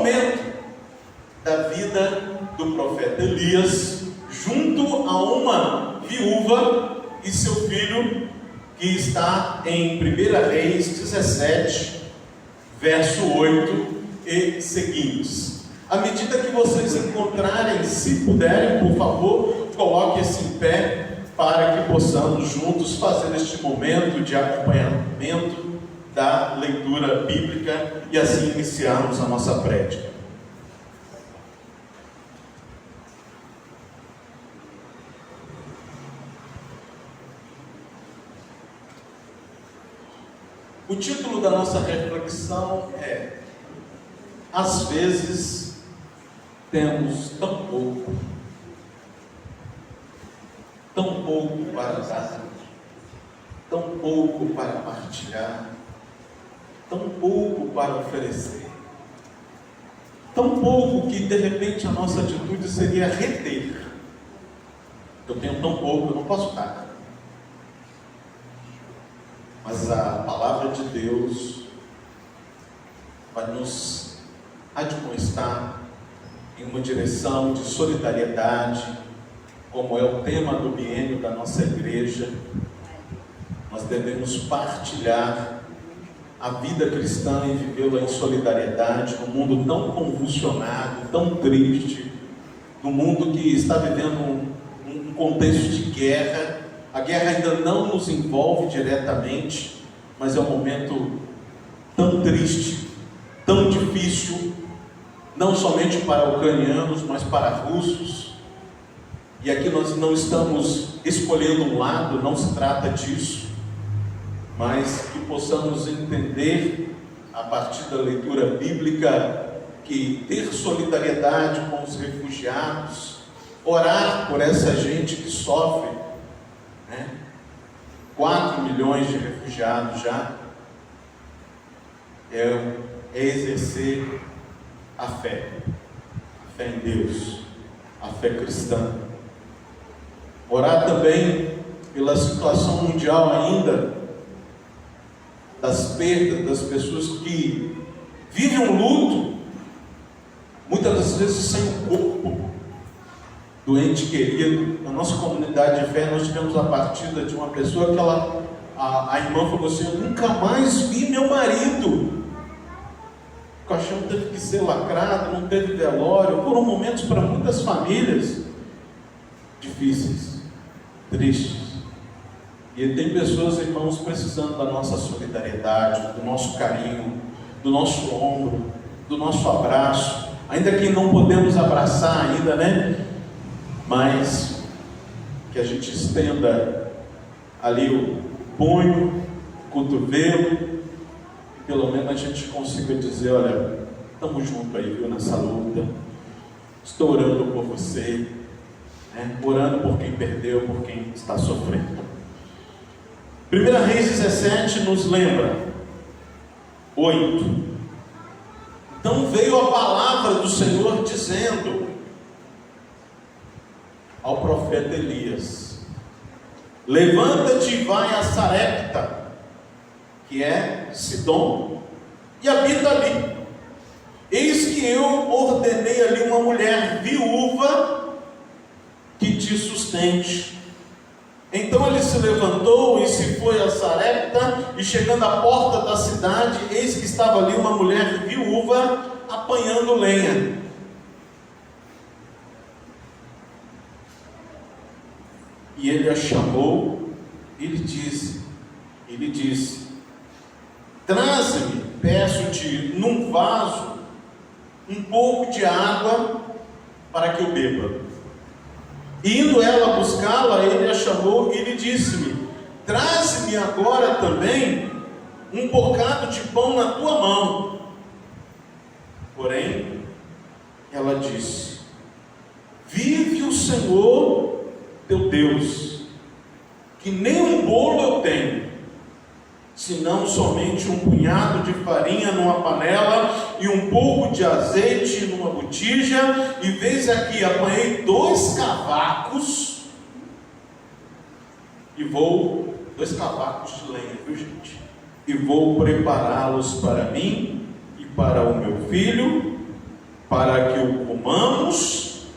momento da vida do profeta Elias, junto a uma viúva e seu filho, que está em 1 Reis 17, verso 8 e seguintes. À medida que vocês encontrarem, se puderem, por favor, coloquem-se em pé, para que possamos juntos fazer este momento de acompanhamento da leitura bíblica e assim iniciarmos a nossa prédica. O título da nossa reflexão é: às vezes temos tão pouco para dar, tão pouco para partilhar, tão pouco para oferecer, tão pouco que de repente a nossa atitude seria reter. Eu tenho tão pouco, eu não posso dar. Mas a palavra de Deus vai nos admoestar em uma direção de solidariedade, como é o tema do biênio da nossa igreja. Nós devemos partilhar a vida cristã e vivê-la em solidariedade num mundo tão convulsionado, tão triste, num mundo que está vivendo um contexto de guerra. A guerra ainda não nos envolve diretamente, mas é um momento tão triste, tão difícil, não somente para ucranianos, mas para russos. E aqui nós não estamos escolhendo um lado, não se trata disso, mas que possamos entender, a partir da leitura bíblica, que ter solidariedade com os refugiados, orar por essa gente que sofre, 4 milhões de refugiados já, é exercer a fé em Deus, a fé cristã. Orar também pela situação mundial ainda, das perdas das pessoas que vivem um luto, muitas das vezes sem o corpo do ente querido. Na nossa comunidade de fé, nós tivemos a partida de uma pessoa que a irmã falou assim: eu nunca mais vi meu marido. O caixão teve que ser lacrado, não teve velório. Foram momentos para muitas famílias difíceis, tristes. E tem pessoas, irmãos, precisando da nossa solidariedade, do nosso carinho, do nosso ombro, do nosso abraço, ainda que não podemos abraçar ainda, mas que a gente estenda ali o punho, o cotovelo, e pelo menos a gente consiga dizer: olha, estamos juntos aí, viu, nessa luta, estou orando por você, orando por quem perdeu, por quem está sofrendo. 1 Reis 17 nos lembra, 8. Então veio a palavra do Senhor dizendo ao profeta Elias: levanta-te e vai a Sarepta, que é Sidom, e habita ali. Eis que eu ordenei ali uma mulher viúva que te sustente. Então ele se levantou e se foi a Sarepta, e chegando à porta da cidade, eis que estava ali uma mulher viúva apanhando lenha. E ele a chamou e lhe disse: traze-me, peço-te, num vaso, um pouco de água para que eu beba. E indo ela buscá-la, ele a chamou e lhe disse-me: traze-me agora também um bocado de pão na tua mão. Porém, ela disse: vive o Senhor teu Deus, que nem um bolo eu tenho, senão somente um punhado de farinha numa panela e um pouco de azeite numa botija, e vês aqui, apanhei 2 cavacos e 2 cavacos de lenha, viu, gente? E vou prepará-los para mim e para o meu filho, para que o comamos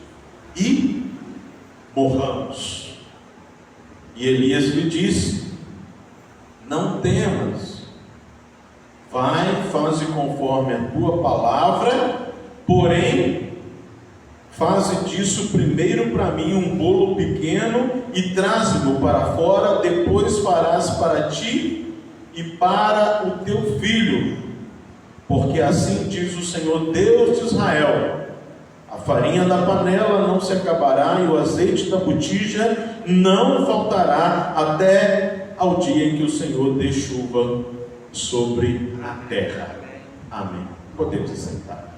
e morramos. E Elias lhe disse: não temas, vai, faze conforme a tua palavra, porém, faze disso primeiro para mim um bolo pequeno e traze-no para fora, depois farás para ti e para o teu filho, porque assim diz o Senhor Deus de Israel: a farinha da panela não se acabará e o azeite da botija não faltará até ao dia em que o Senhor dê chuva sobre a terra. Amém. Podemos sentar.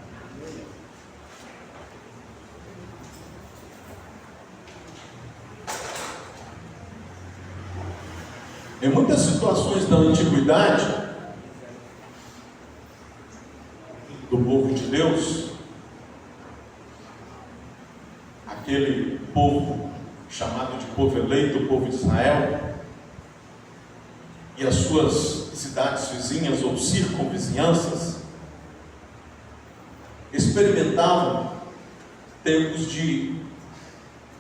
Em muitas situações da antiguidade do povo de Deus, aquele povo chamado de povo eleito, o povo de Israel, e as suas cidades vizinhas ou circunvizinhanças, experimentavam tempos de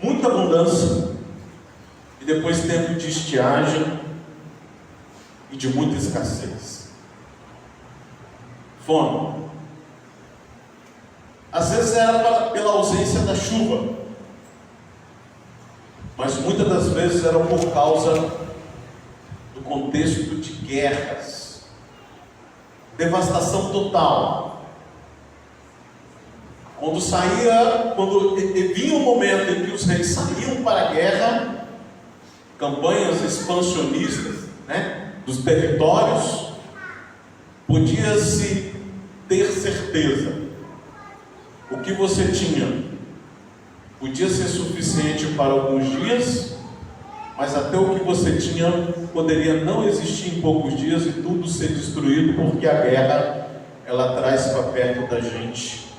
muita abundância e depois tempos de estiagem e de muita escassez. Fome. Às vezes era pela ausência da chuva, mas muitas das vezes era por causa do contexto de guerras, devastação total. Quando vinha o momento em que os reis saíam para a guerra, campanhas expansionistas, dos territórios, podia-se ter certeza, o que você tinha podia ser suficiente para alguns dias, mas até o que você tinha poderia não existir em poucos dias e tudo ser destruído, porque a guerra, ela traz para perto da gente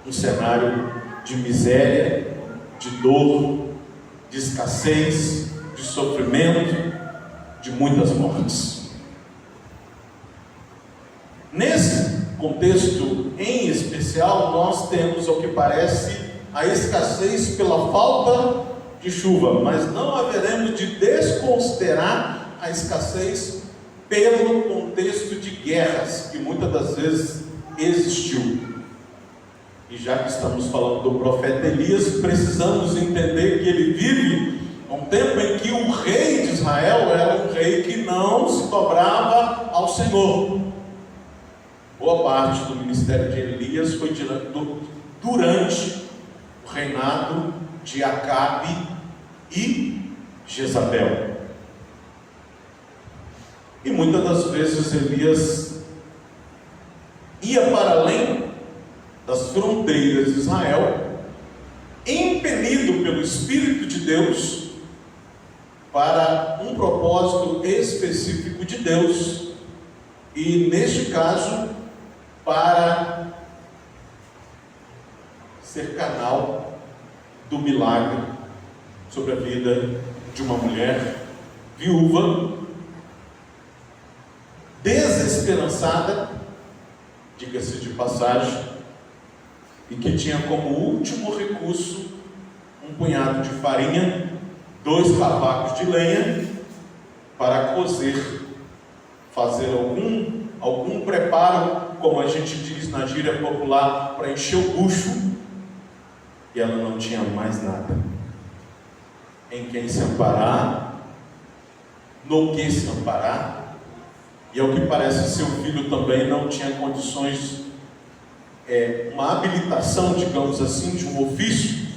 um cenário de miséria, de dor, de escassez, de sofrimento, de muitas mortes. Nesse contexto em especial, nós temos o que parece a escassez pela falta de chuva, mas não haveremos de desconsiderar a escassez pelo contexto de guerras que muitas das vezes existiu. E já que estamos falando do profeta Elias, precisamos entender que ele vive um tempo em que o rei de Israel era um rei que não se dobrava ao Senhor. Boa parte do ministério de Elias foi durante o reinado de Acabe e Jezabel. E muitas das vezes Elias ia para além das fronteiras de Israel, impelido pelo Espírito de Deus para um propósito específico de Deus, e neste caso para ser canal do milagre sobre a vida de uma mulher viúva, desesperançada, diga-se de passagem, e que tinha como último recurso um punhado de farinha, 2 cavacos de lenha, para cozer, fazer algum preparo, como a gente diz na gíria popular, para encher o bucho, e ela não tinha mais nada em quem se amparar, no que se amparar, e ao que parece seu filho também não tinha condições, uma habilitação, digamos assim, de um ofício.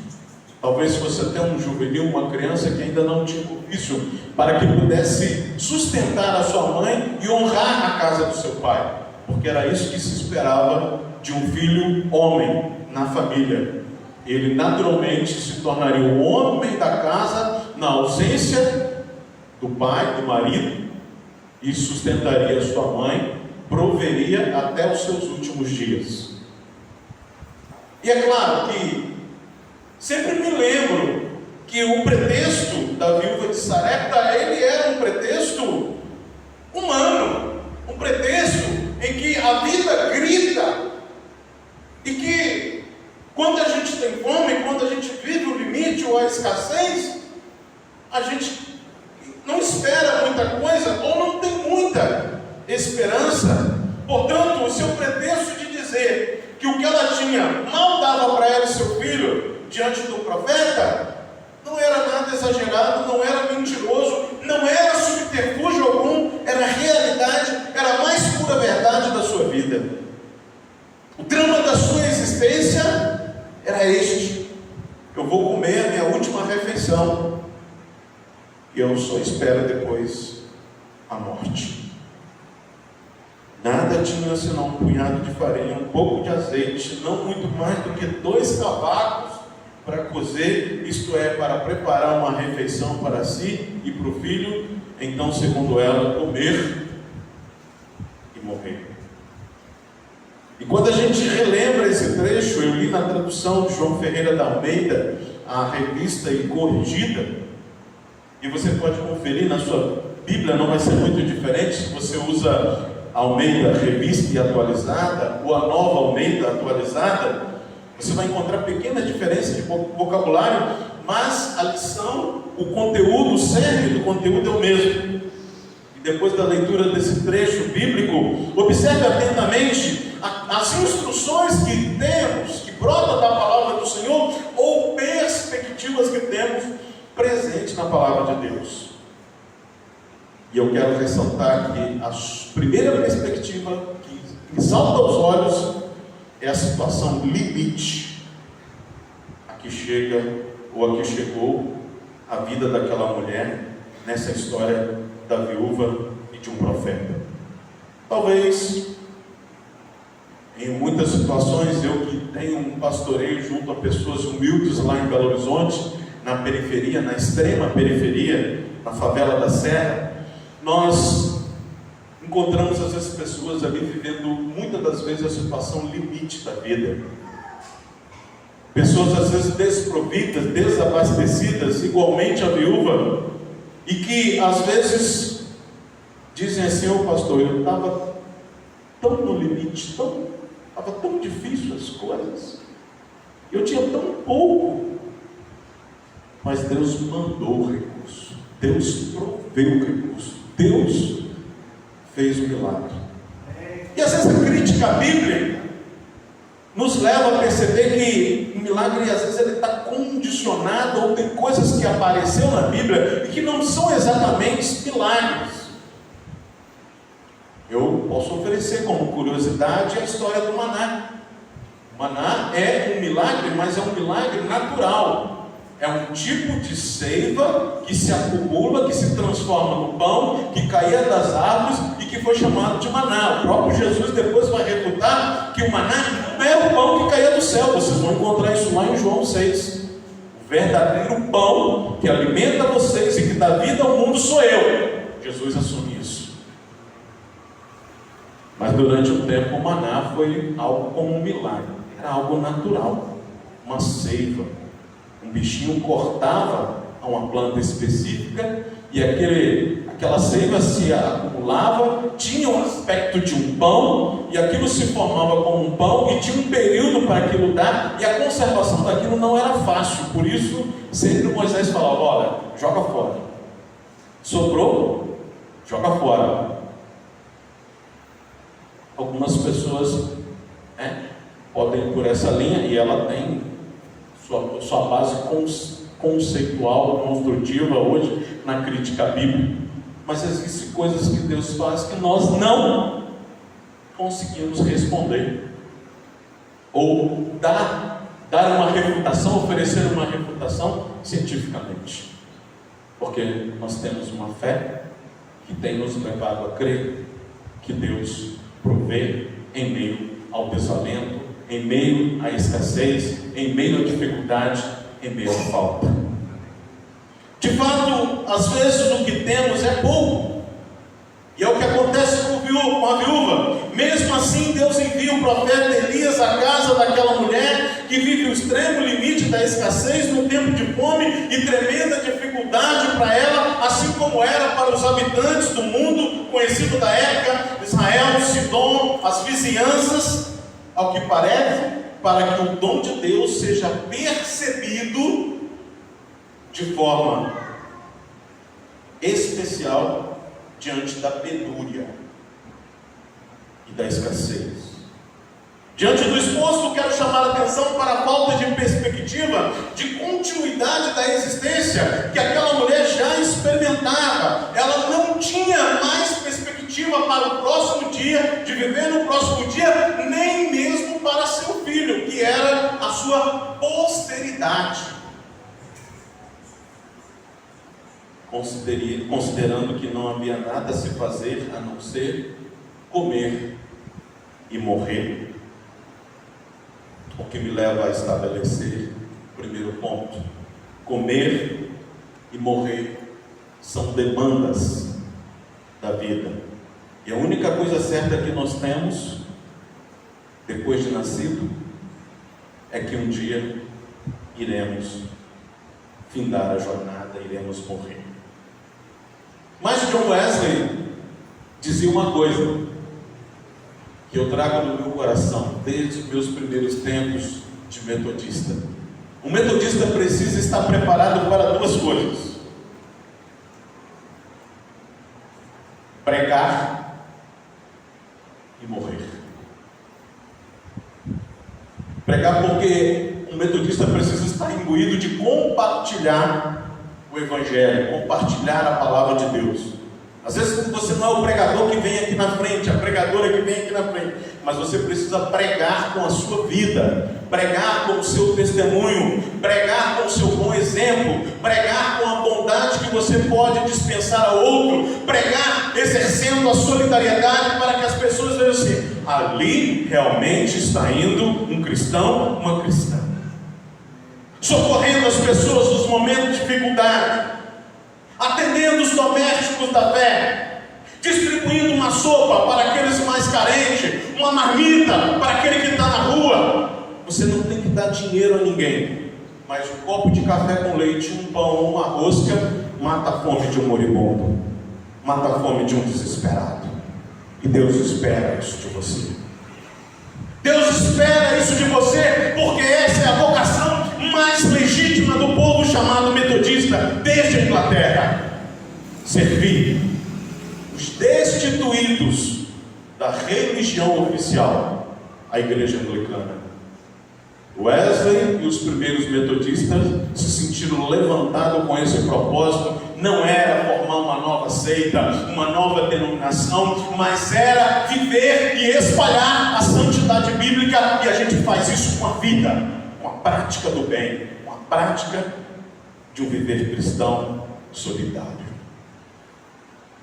Talvez fosse até um juvenil, uma criança que ainda não tinha ofício, para que pudesse sustentar a sua mãe e honrar a casa do seu pai, porque era isso que se esperava de um filho homem na família. Ele naturalmente se tornaria o homem da casa na ausência do pai, do marido, e sustentaria a sua mãe, proveria até os seus últimos dias. E é claro que sempre me lembro que o pretexto da viúva de Sarepta, ele era um pretexto humano, um pretexto em que a vida grita e que Quando a gente tem fome, quando a gente vive o limite ou a escassez, a gente não espera muita coisa ou não tem muita esperança. Portanto, o seu pretexto de dizer que o que ela tinha mal dava para ela e seu filho diante do profeta, não era nada exagerado, não era mentiroso, não era subterfúgio algum, era realidade, era a mais pura verdade da sua vida. O drama da sua existência era este: eu vou comer a minha última refeição e eu só espero depois a morte. Nada tinha senão um punhado de farinha, um pouco de azeite, não muito mais do que 2 cavacos para cozer, isto é, para preparar uma refeição para si e para o filho, então, segundo ela, comer e morrer. E quando a gente relembra esse trecho, eu li na tradução de João Ferreira da Almeida, a revista e corrigida, e você pode conferir na sua Bíblia, não vai ser muito diferente se você usa a Almeida revista e atualizada, ou a nova Almeida atualizada. Você vai encontrar pequenas diferenças de vocabulário, mas a lição, o conteúdo, o cerne do conteúdo é o mesmo. E depois da leitura desse trecho bíblico, observe atentamente as instruções que temos, que brotam da palavra do Senhor, ou perspectivas que temos presentes na palavra de Deus. E eu quero ressaltar que a primeira perspectiva que salta aos olhos é a situação limite a que chega, ou a que chegou a vida daquela mulher nessa história da viúva e de um profeta. Talvez, em muitas situações, eu que tenho um pastoreio junto a pessoas humildes lá em Belo Horizonte, na periferia, na extrema periferia, na favela da Serra, nós encontramos às vezes pessoas ali vivendo muitas das vezes a situação limite da vida. Pessoas às vezes desprovidas, desabastecidas, igualmente a viúva, e que às vezes dizem assim: ô pastor, eu estava tão no limite, estava tão difícil as coisas, eu tinha tão pouco, mas Deus mandou o recurso, Deus proveu o recurso, Deus fez o milagre. E às vezes a crítica à Bíblia nos leva a perceber que o milagre às vezes ele está condicionado, ou tem coisas que apareceu na Bíblia e que não são exatamente milagres. Eu posso oferecer como curiosidade a história do maná. O maná é um milagre, mas é um milagre natural. É um tipo de seiva que se acumula, que se transforma no pão, que caía das árvores e que foi chamado de maná. O próprio Jesus depois vai refutar que o maná não é o pão que caía do céu. Vocês vão encontrar isso lá em João 6. O verdadeiro pão que alimenta vocês e que dá vida ao mundo sou eu. Jesus assume isso. Mas durante um tempo o maná foi algo como um milagre. Era algo natural, uma seiva. Um bichinho cortava a uma planta específica e aquela seiva se acumulava, tinha um aspecto de um pão, e aquilo se formava como um pão, e tinha um período para aquilo dar, e a conservação daquilo não era fácil. Por isso sempre Moisés falava: olha, joga fora, sobrou, joga fora. Algumas pessoas podem ir por essa linha, e ela tem sua base conceitual, construtiva hoje na crítica bíblica. Mas existem coisas que Deus faz que nós não conseguimos responder, ou dar uma refutação, oferecer uma refutação cientificamente, porque nós temos uma fé que tem nos levado a crer que Deus provê em meio ao desalento, em meio à escassez, em meio à dificuldade, em meio à falta. De fato, às vezes o que temos é pouco, e é o que acontece com a viúva. Mesmo assim, Deus envia o profeta Elias à casa daquela mulher que vive o extremo limite da escassez, num tempo de fome e tremenda dificuldade para ela, assim como era para os habitantes do mundo conhecido da época, Israel, Sidom, as vizinhanças. Ao que parece, para que o dom de Deus seja percebido de forma especial diante da penúria e da escassez. Diante do exposto, quero chamar a atenção para a falta de perspectiva, de continuidade da existência que aquela mulher já experimentava. Ela não tinha mais perspectiva para o próximo dia, de viver no próximo dia, nem mesmo para seu filho, que era a sua posteridade. Considerando que não havia nada a se fazer a não ser comer e morrer. O que me leva a estabelecer o primeiro ponto: comer e morrer são demandas da vida, e a única coisa certa que nós temos depois de nascido é que um dia iremos findar a jornada, iremos morrer. Mas John Wesley dizia uma coisa que eu trago no meu coração desde os meus primeiros tempos de metodista. Um metodista precisa estar preparado para duas coisas: pregar e morrer. Pregar porque um metodista precisa estar imbuído de compartilhar o Evangelho, compartilhar a palavra de Deus. Às vezes você não é o pregador que vem aqui na frente, a pregadora que vem aqui na frente, mas você precisa pregar com a sua vida, pregar com o seu testemunho, pregar com o seu bom exemplo, pregar com a bondade que você pode dispensar a outro, pregar exercendo a solidariedade para que as pessoas vejam assim: ali realmente está indo um cristão, uma cristã, socorrendo as pessoas nos momentos de dificuldade, atendendo os domésticos da fé, distribuindo uma sopa para aqueles mais carentes, uma marmita para aquele que está na rua. Você não tem que dar dinheiro a ninguém, mas um copo de café com leite, um pão, uma rosca, mata a fome de um moribundo, mata a fome de um desesperado. E Deus espera isso de você. Deus espera isso de você, porque essa é a vocação mais legítima do povo chamado metodista desde a Inglaterra: servir os destituídos da religião oficial, a igreja anglicana. Wesley e os primeiros metodistas se sentiram levantados com esse propósito. Não era formar uma nova seita, uma nova denominação, mas era viver e espalhar a santidade bíblica, e a gente faz isso com a vida, com a prática do bem, com a prática de um viver cristão solidário.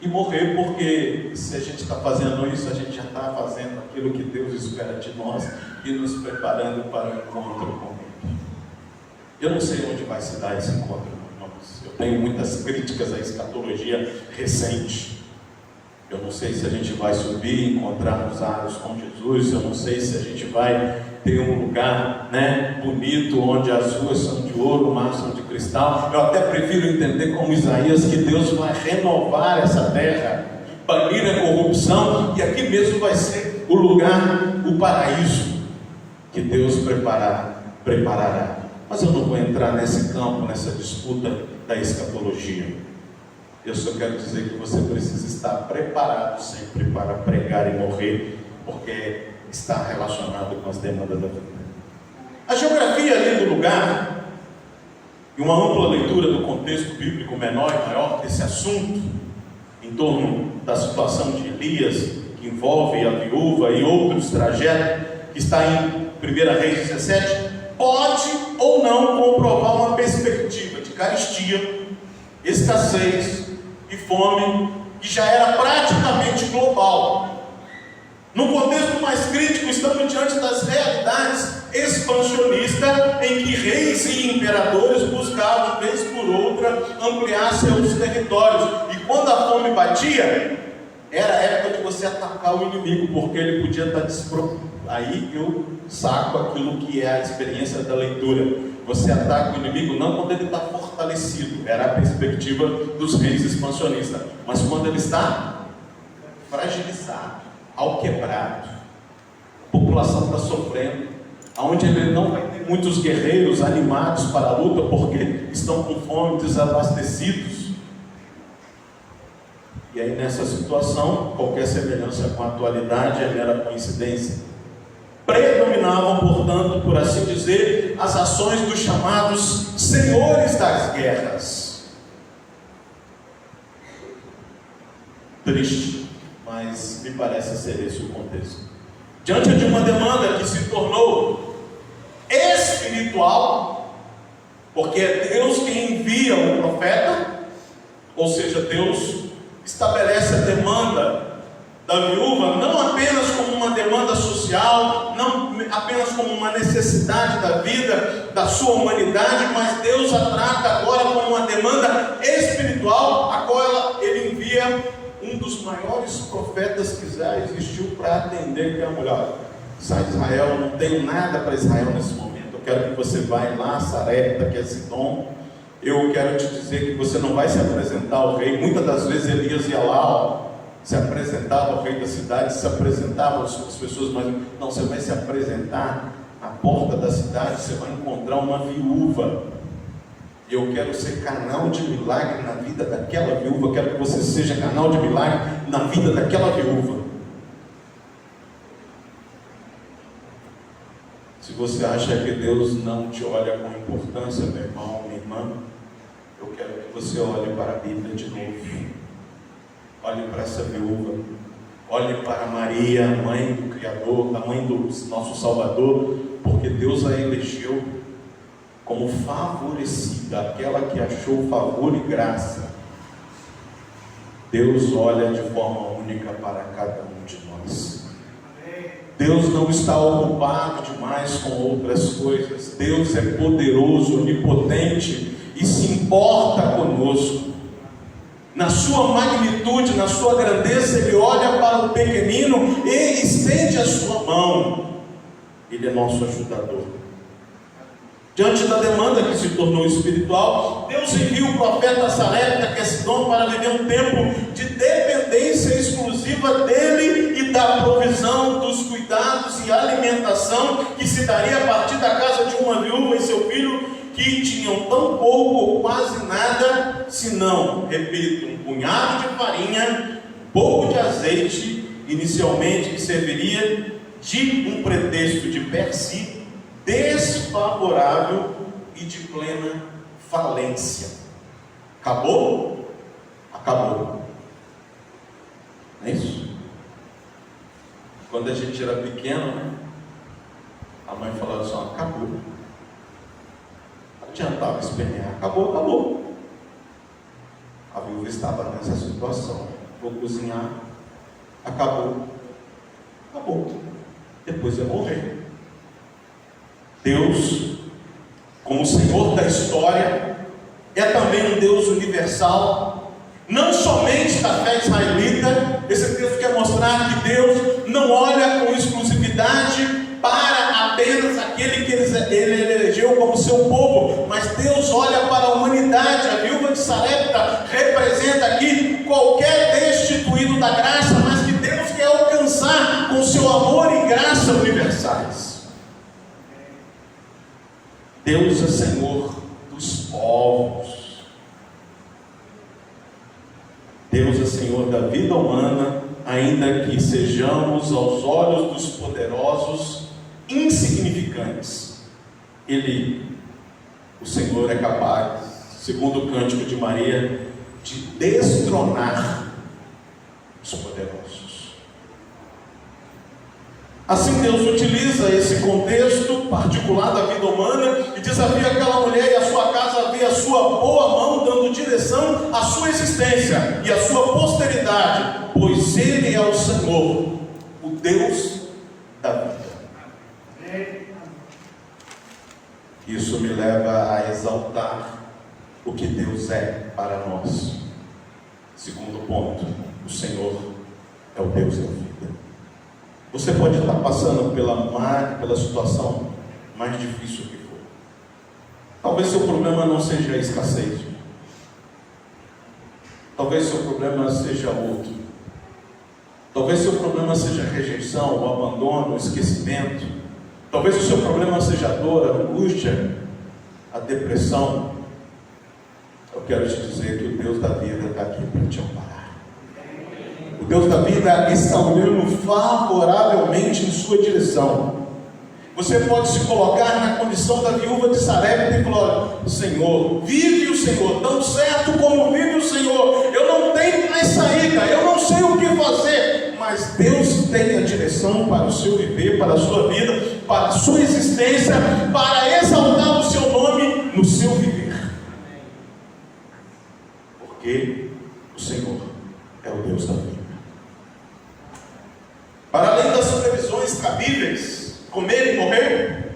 E morrer, porque se a gente está fazendo isso, a gente já está fazendo aquilo que Deus espera de nós e nos preparando para o encontro com Ele. Eu não sei onde vai se dar esse encontro, irmãos. Eu tenho muitas críticas à escatologia recente. Eu não sei se a gente vai subir e encontrar nos aros com Jesus. Eu não sei se a gente vai ter um lugar, bonito, onde as ruas são de ouro, o mar são de cristal. Eu até prefiro entender como Isaías que Deus vai renovar essa terra, banir a corrupção, e aqui mesmo vai ser o lugar, o paraíso que Deus preparará. Mas eu não vou entrar nesse campo, nessa disputa da escatologia. Eu só quero dizer que você precisa estar preparado sempre para pregar e morrer, porque está relacionado com as demandas da vida. A geografia ali do lugar, e uma ampla leitura do contexto bíblico menor e maior desse assunto, em torno da situação de Elias, que envolve a viúva e outros trajetos, que está em 1 Reis 17, pode ou não comprovar uma perspectiva de carestia, escassez e fome, que já era praticamente global. No contexto mais crítico, estamos diante das realidades expansionistas, em que reis e imperadores buscavam, vez por outra, ampliar seus territórios. E quando a fome batia, era a época de você atacar o inimigo, porque ele podia estar desprovido. Aí eu saco aquilo que é a experiência da leitura. Você ataca o inimigo não quando ele está fortalecido, era a perspectiva dos reis expansionistas, mas quando ele está fragilizado, ao quebrado, a população está sofrendo, onde ele não vai ter muitos guerreiros animados para a luta, porque estão com fome, desabastecidos. E aí nessa situação, qualquer semelhança com a atualidade é mera coincidência. Predominavam, portanto, por assim dizer, as ações dos chamados senhores das guerras. Triste, mas me parece ser esse o contexto. Diante de uma demanda que se tornou espiritual, porque é Deus quem envia o profeta, ou seja, Deus estabelece a demanda da viúva, não apenas como uma demanda social, não apenas como uma necessidade da vida, da sua humanidade, mas Deus a trata agora como uma demanda espiritual, a qual ele envia um dos maiores profetas que já existiu para atender, que é a mulher. Sai de Israel, não tenho nada para Israel nesse momento, eu quero que você vá lá a Sarepta, que é Sidom. Eu quero te dizer que você não vai se apresentar ao rei. Muitas das vezes Elias ia lá, se apresentava ao rei da cidade, se apresentava às pessoas, mas não, você vai se apresentar à porta da cidade, você vai encontrar uma viúva. Eu quero ser canal de milagre na vida daquela viúva. Quero que você seja canal de milagre na vida daquela viúva. Se você acha que Deus não te olha com importância, meu irmão, minha irmã, eu quero que você olhe para a Bíblia de novo. Olhe para essa viúva. Olhe para Maria, a mãe do Criador, a mãe do nosso Salvador, porque Deus a elegeu como favorecida, aquela que achou favor e graça. Deus olha de forma única para cada um de nós. Deus não está ocupado demais com outras coisas. Deus é poderoso, onipotente e se importa conosco. Na sua magnitude, na sua grandeza, Ele olha para o pequenino e estende a sua mão. Ele é nosso ajudador. Diante da demanda que se tornou espiritual, Deus envia o profeta Sarepta, que é Sidom, para viver um tempo de dependência exclusiva dele e da provisão dos cuidados e alimentação que se daria a partir da casa de uma viúva e seu filho, que tinham tão pouco ou quase nada, senão, repito, um punhado de farinha, pouco de azeite, inicialmente, que serviria de um pretexto de per si desfavorável e de plena falência. Acabou? Acabou. Não é isso? Quando a gente era pequeno, né? A mãe falava assim: acabou. Não adiantava espernear. Acabou, acabou. A viúva estava nessa situação. Vou cozinhar. Acabou. Acabou. Depois ia morrer. Deus, como Senhor da história, é também um Deus universal, não somente da fé israelita. Esse texto quer mostrar que Deus não olha com exclusividade para apenas aquele que ele elegeu como seu povo, mas Deus olha para a humanidade. A viúva de Sarepta representa aqui qualquer destituído da graça, mas que Deus quer alcançar com seu amor e graça universais. Deus é Senhor dos povos. Deus é Senhor da vida humana, ainda que sejamos aos olhos dos poderosos insignificantes. O Senhor é capaz, segundo o cântico de Maria, de destronar os poderosos. Assim Deus utiliza esse contexto particular da vida humana e desafia aquela mulher e a sua casa a ver a sua boa mão dando direção à sua existência e à sua posteridade, pois Ele é o Senhor, o Deus da vida. Isso me leva a exaltar o que Deus é para nós. Segundo ponto, o Senhor é o Deus da vida. Você pode estar passando pela situação mais difícil que for. Talvez seu problema não seja a escassez. Talvez seu problema seja outro. Talvez seu problema seja a rejeição, o abandono, o esquecimento. Talvez o seu problema seja a dor, a angústia, a depressão. Eu quero te dizer que o Deus da vida está aqui para te amparar. O Deus da vida está olhando favoravelmente em sua direção. Você pode se colocar na condição da viúva de Sarepta e falar: Senhor, vive o Senhor, tão certo como vive o Senhor. Eu não tenho mais saída, eu não sei o que fazer, mas Deus tem a direção para o seu viver, para a sua vida, para a sua existência, para exaltar o seu nome no seu viver. Porque o Senhor é o Deus da vida. Para além das previsões cabíveis, comer e morrer,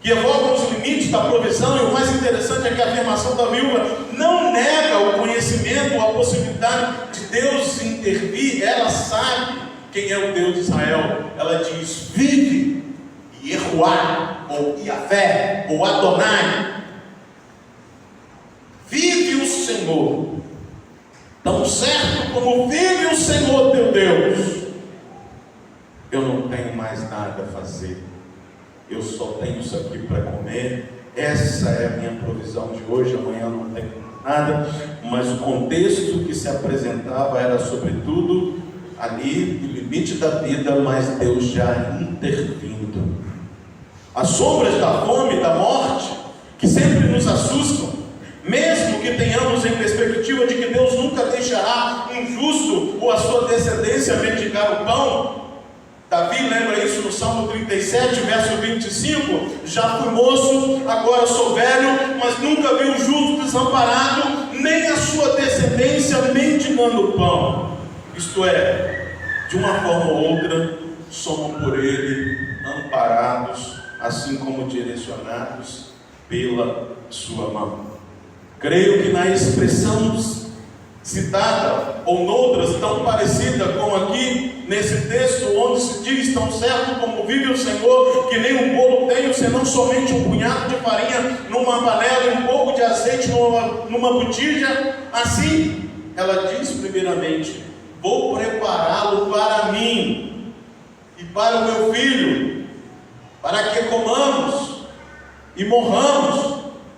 que evocam os limites da provisão, e o mais interessante é que a afirmação da viúva não nega o conhecimento, a possibilidade de Deus intervir. Ela sabe quem é o Deus de Israel. Ela diz: vive Yehoá, ou Yahvé, ou Adonai, vive o Senhor, tão certo como vive o Senhor teu Deus. Eu não tenho mais nada a fazer, eu só tenho isso aqui para comer. Essa é a minha provisão de hoje, amanhã não tenho nada. Mas o contexto que se apresentava era sobretudo ali, o limite da vida, mas Deus já intervindo. As sombras da fome, da morte, que sempre nos assustam, mesmo que tenhamos em perspectiva de que Deus nunca deixará um justo ou a sua descendência mendigar o pão. Davi lembra isso no Salmo 37, verso 25: já fui moço, agora sou velho, mas nunca vi o justo desamparado, nem a sua descendência mendigando o pão. Isto é, de uma forma ou outra, somos por Ele amparados, assim como direcionados pela sua mão. Creio que na expressão citada, ou noutras tão parecida com aqui, nesse texto, onde se diz: tão certo como vive o Senhor, que nem um bolo tenho, senão somente um punhado de farinha numa panela e um pouco de azeite numa botija. Assim, ela diz primeiramente: vou prepará-lo para mim e para o meu filho, para que comamos e morramos.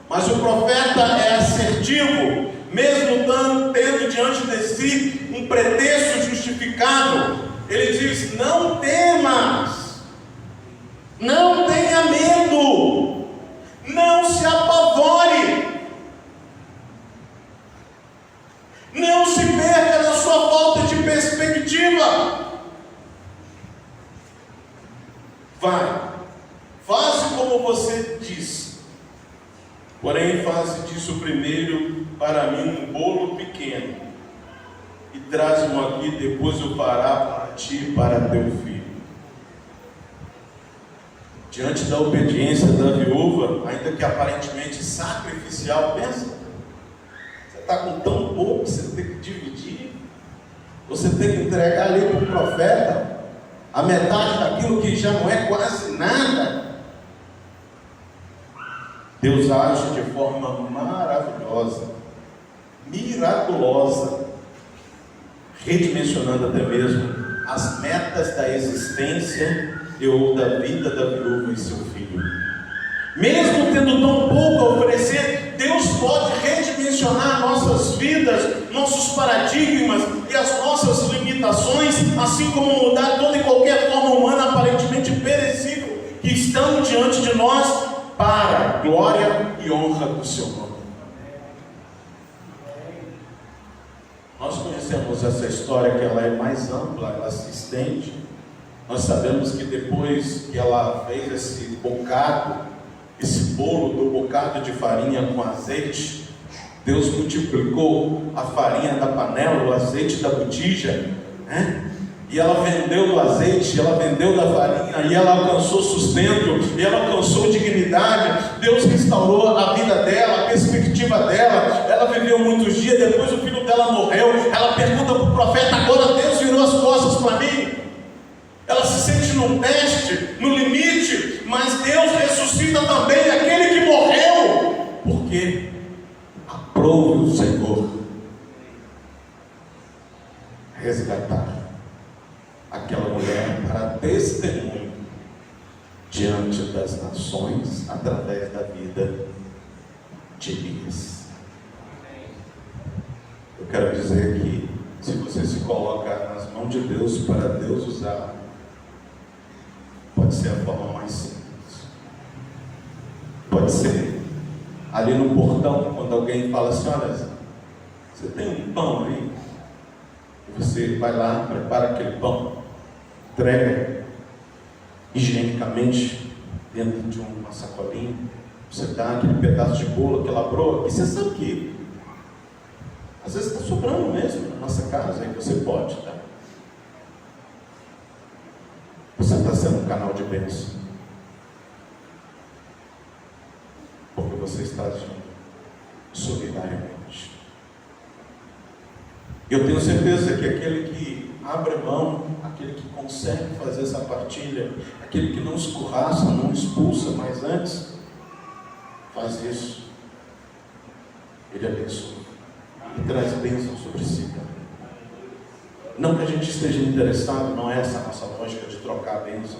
Mas o profeta é assertivo, mesmo tendo diante de si um pretexto justificável. Ele diz: não temas, não tenha medo, não se apavore, não se perca na sua falta de perspectiva. Vai, faça como você diz, porém faça disso primeiro para mim um bolo pequeno, e traz-mo aqui, depois eu fará para ti e para teu filho. Diante da obediência da viúva, ainda que aparentemente sacrificial, pensa, você está com tão pouco, você tem que dividir, você tem que entregar ali para o profeta a metade daquilo que já não é quase nada. Deus age de forma maravilhosa, miraculosa, redimensionando até mesmo as metas da existência ou da vida da viúva e seu filho. Mesmo tendo tão pouco a oferecer, Deus pode redimensionar nossas vidas, nossos paradigmas e as nossas limitações, assim como mudar toda e qualquer forma humana aparentemente perecível que estão diante de nós, para a glória e honra do seu nome. Nós conhecemos essa história, que ela é mais ampla, ela se estende. Nós sabemos que depois que ela fez esse bocado, esse bolo do bocado de farinha com azeite, Deus multiplicou a farinha da panela, o azeite da botija, né? E ela vendeu do azeite, ela vendeu da farinha, e ela alcançou sustento, e ela alcançou dignidade. Deus restaurou a vida dela, a perspectiva dela. Ela viveu muitos dias, depois o filho dela morreu. Ela pergunta para o profeta: agora Deus virou as costas para mim? Ela se sente no teste, no limite, mas Deus ressuscita também aquele que morreu, porque aprove o Senhor resgatar aquela mulher para testemunho diante das nações através da vida de Elias. Eu quero dizer que se você se coloca nas mãos de Deus para Deus usar, pode ser a forma mais simples. Pode ser ali no portão, quando alguém fala assim: olha, você tem um pão aí? E você vai lá, prepara aquele pão, entrega higienicamente dentro de uma sacolinha. Você dá aquele pedaço de bolo, aquela broa, e você sabe que às vezes está sobrando mesmo na nossa casa, aí você pode, tá? Você está sendo um canal de bênção, porque você está agindo solidariamente. Eu tenho certeza que aquele que abre mão, aquele que consegue fazer essa partilha, aquele que não escorraça, não expulsa, mas antes faz isso, ele abençoa e traz bênção sobre si também. Não que a gente esteja interessado, não é essa a nossa lógica de trocar a bênção,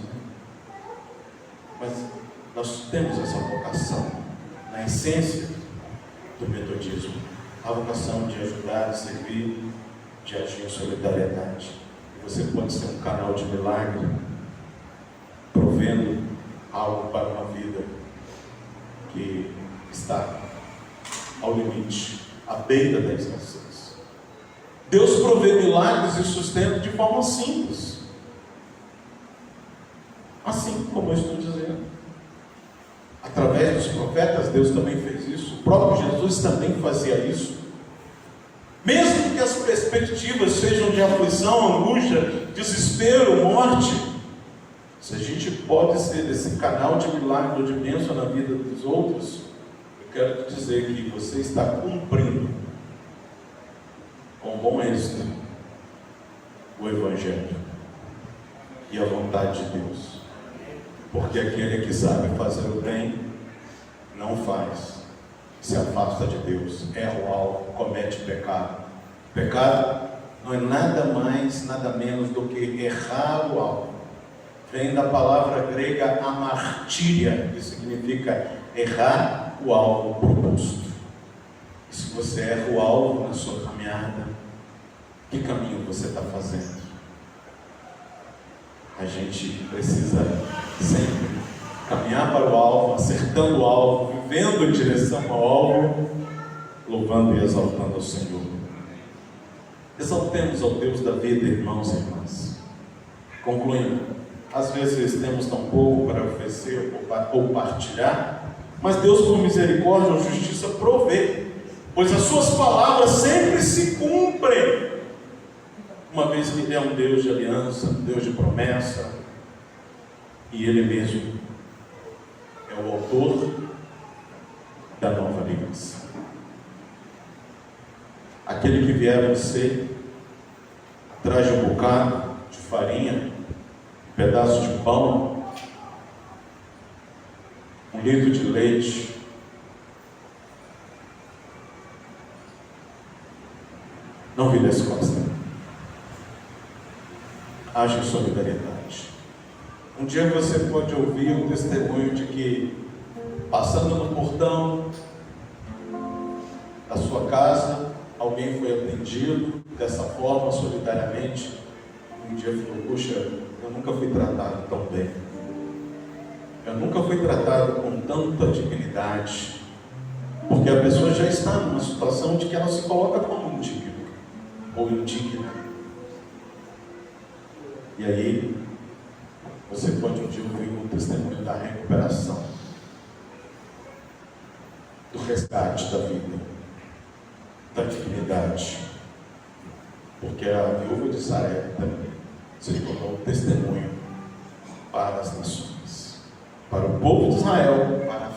mas nós temos essa vocação na essência do metodismo, a vocação de ajudar, de servir, de agir em solidariedade. E você pode ser um canal de milagre, provendo algo para uma vida que está ao limite, à beira da escassez. Deus provê milagres e sustento de forma simples, assim como eu estou dizendo. Através dos profetas, Deus também fez isso. O próprio Jesus também fazia isso. Mesmo que as perspectivas sejam de aflição, angústia, desespero, morte, se a gente pode ser esse canal de milagre ou de bênção na vida dos outros, eu quero te dizer que você está cumprindo com bom êxito o Evangelho e a vontade de Deus. Porque aquele que sabe fazer o bem não faz, se afasta de Deus, erra o alvo, comete pecado. Pecado não é nada mais, nada menos do que errar o alvo. Vem da palavra grega amartíria, que significa errar o alvo proposto. E se você erra o alvo na sua caminhada, que caminho você está fazendo? A gente precisa sempre caminhar para o alvo, acertando o alvo, vivendo em direção ao alvo, louvando e exaltando ao Senhor. Exaltemos ao Deus da vida, irmãos e irmãs. Concluindo, às vezes temos tão pouco para oferecer ou partilhar, mas Deus, por misericórdia ou justiça, provê, pois as suas palavras sempre se cumprem, uma vez que Ele é um Deus de aliança, um Deus de promessa, e Ele mesmo é o autor da nova aliança. Aquele que vier a você, traz um bocado de farinha, um pedaço de pão, 1 litro de leite, não vire as costas. Haja em solidariedade. Um dia você pode ouvir um testemunho de que, passando no portão da sua casa, alguém foi atendido dessa forma, solidariamente. Um dia falou: puxa, eu nunca fui tratado tão bem. Eu nunca fui tratado com tanta dignidade. Porque a pessoa já está numa situação de que ela se coloca como indigno ou indigna. E aí, você pode um dia ouvir o testemunho da recuperação, do resgate da vida, da dignidade. Porque a viúva de Sarepta também se tornou testemunho para as nações, para o povo de Israel, para a